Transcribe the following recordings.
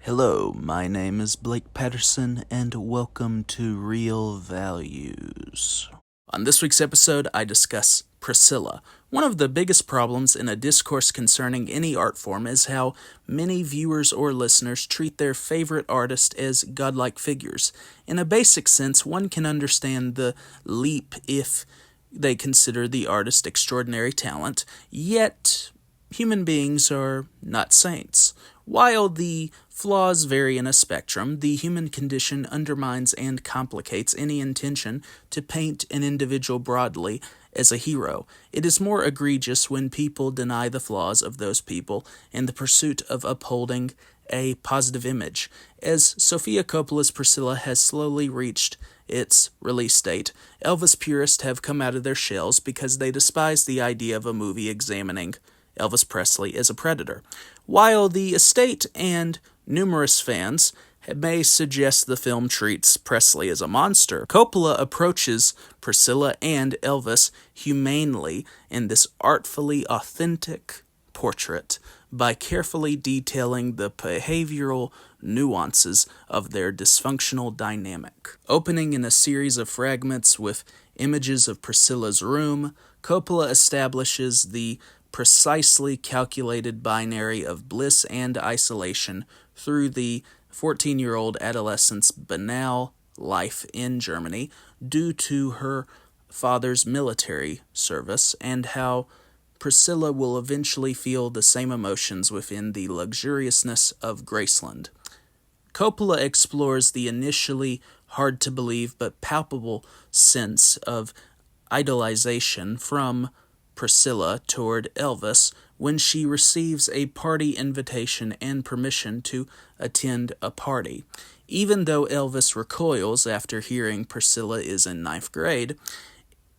Hello, my name is Blake Patterson, and welcome to Real Values. On this week's episode, I discuss Priscilla. One of the biggest problems in a discourse concerning any art form is how many viewers or listeners treat their favorite artist as godlike figures. In a basic sense, one can understand the leap if they consider the artist extraordinary talent, yet human beings are not saints. While the flaws vary in a spectrum, the human condition undermines and complicates any intention to paint an individual broadly as a hero. It is more egregious when people deny the flaws of those people in the pursuit of upholding a positive image. As Sofia Coppola's Priscilla has slowly reached its release date, Elvis purists have come out of their shells because they despise the idea of a movie examining Elvis Presley as a predator. While the estate and numerous fans may suggest the film treats Presley as a monster, Coppola approaches Priscilla and Elvis humanely in this artfully authentic portrait by carefully detailing the behavioral nuances of their dysfunctional dynamic. Opening in a series of fragments with images of Priscilla's room, Coppola establishes the precisely calculated binary of bliss and isolation through the 14-year-old adolescent's banal life in Germany due to her father's military service, and how Priscilla will eventually feel the same emotions within the luxuriousness of Graceland. Coppola explores the initially hard-to-believe but palpable sense of idolization from Priscilla toward Elvis when she receives a party invitation and permission to attend a party. Even though Elvis recoils after hearing Priscilla is in 9th grade,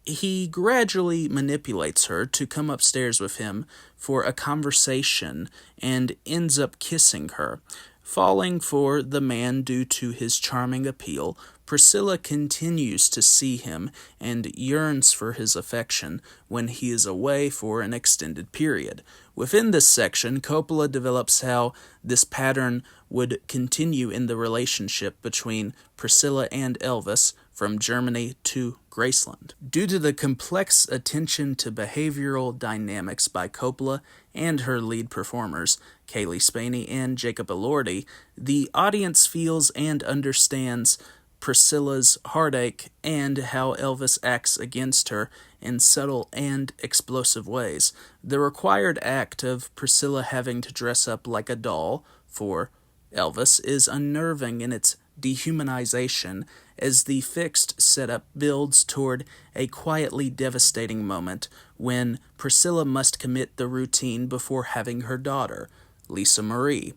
he gradually manipulates her to come upstairs with him for a conversation and ends up kissing her. Falling for the man due to his charming appeal, Priscilla continues to see him and yearns for his affection when he is away for an extended period. Within this section, Coppola develops how this pattern would continue in the relationship between Priscilla and Elvis from Germany to Graceland. Due to the complex attention to behavioral dynamics by Coppola and her lead performers, Kaylee Spaney and Jacob Elordi, the audience feels and understands Priscilla's heartache and how Elvis acts against her in subtle and explosive ways. The required act of Priscilla having to dress up like a doll for Elvis is unnerving in its dehumanization as the fixed setup builds toward a quietly devastating moment when Priscilla must commit the routine before having her daughter, Lisa Marie.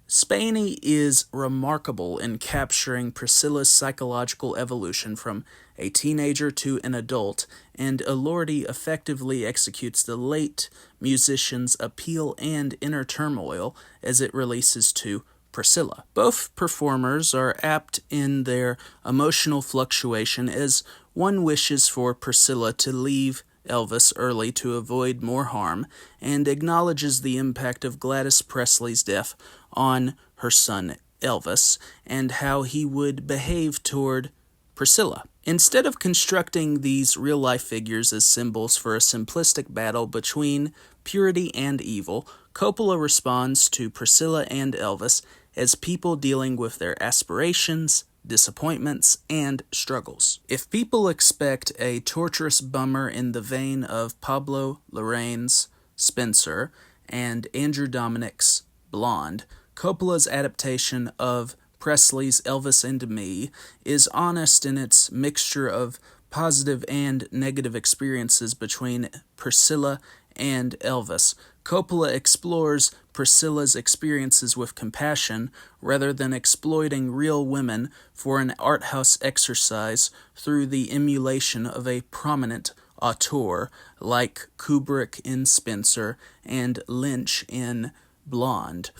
Spaney is remarkable in capturing Priscilla's psychological evolution from a teenager to an adult, and Elordi effectively executes the late musician's appeal and inner turmoil as it releases to Priscilla. Both performers are apt in their emotional fluctuation as one wishes for Priscilla to leave Elvis early to avoid more harm, and acknowledges the impact of Gladys Presley's death on her son Elvis, and how he would behave toward Priscilla. Instead of constructing these real-life figures as symbols for a simplistic battle between purity and evil, Coppola responds to Priscilla and Elvis as people dealing with their aspirations, disappointments, and struggles. If people expect a torturous bummer in the vein of Pablo Larraín's Spencer and Andrew Dominik's Blonde, Coppola's adaptation of Presley's Elvis and Me is honest in its mixture of positive and negative experiences between Priscilla and Elvis. Coppola explores Priscilla's experiences with compassion rather than exploiting real women for an art house exercise through the emulation of a prominent auteur like Kubrick in Spencer and Lynch in Blonde.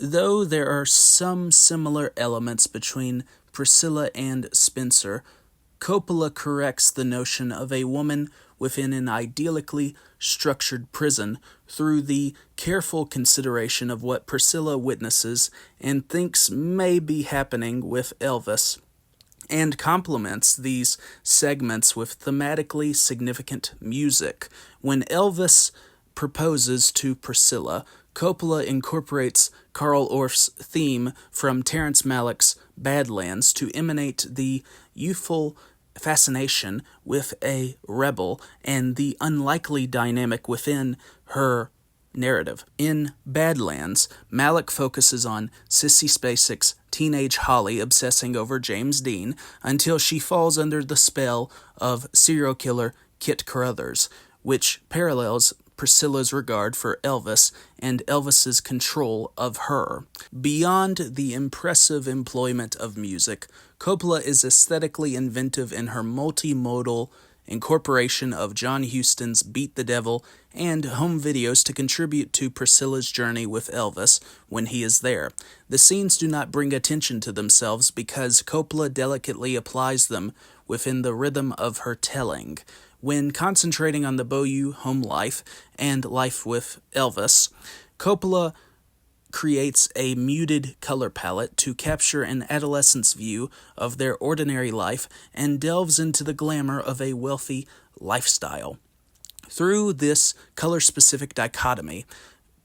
Though there are some similar elements between Priscilla and Spencer, Coppola corrects the notion of a woman within an idyllically structured prison through the careful consideration of what Priscilla witnesses and thinks may be happening with Elvis, and complements these segments with thematically significant music. When Elvis proposes to Priscilla, Coppola incorporates Carl Orff's theme from Terrence Malick's Badlands to emanate the youthful fascination with a rebel and the unlikely dynamic within her narrative. In Badlands, Malick focuses on Sissy Spacek's teenage Holly obsessing over James Dean until she falls under the spell of serial killer Kit Carruthers, which parallels Priscilla's regard for Elvis and Elvis's control of her. Beyond the impressive employment of music, Coppola is aesthetically inventive in her multimodal incorporation of John Huston's Beat the Devil and home videos to contribute to Priscilla's journey with Elvis when he is there. The scenes do not bring attention to themselves because Coppola delicately applies them within the rhythm of her telling. When concentrating on the Bayou home life and life with Elvis, Coppola creates a muted color palette to capture an adolescent's view of their ordinary life and delves into the glamour of a wealthy lifestyle. Through this color-specific dichotomy,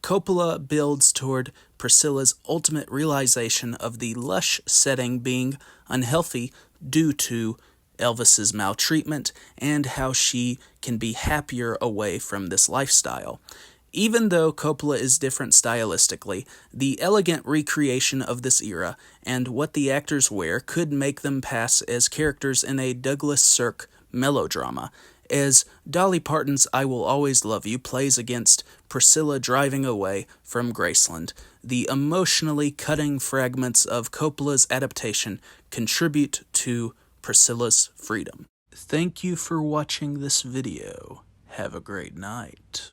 Coppola builds toward Priscilla's ultimate realization of the lush setting being unhealthy due to Elvis's maltreatment and how she can be happier away from this lifestyle. Even though Coppola is different stylistically, the elegant recreation of this era and what the actors wear could make them pass as characters in a Douglas Sirk melodrama, as Dolly Parton's I Will Always Love You plays against Priscilla driving away from Graceland. The emotionally cutting fragments of Coppola's adaptation contribute to Priscilla's freedom. Thank you for watching this video. Have a great night.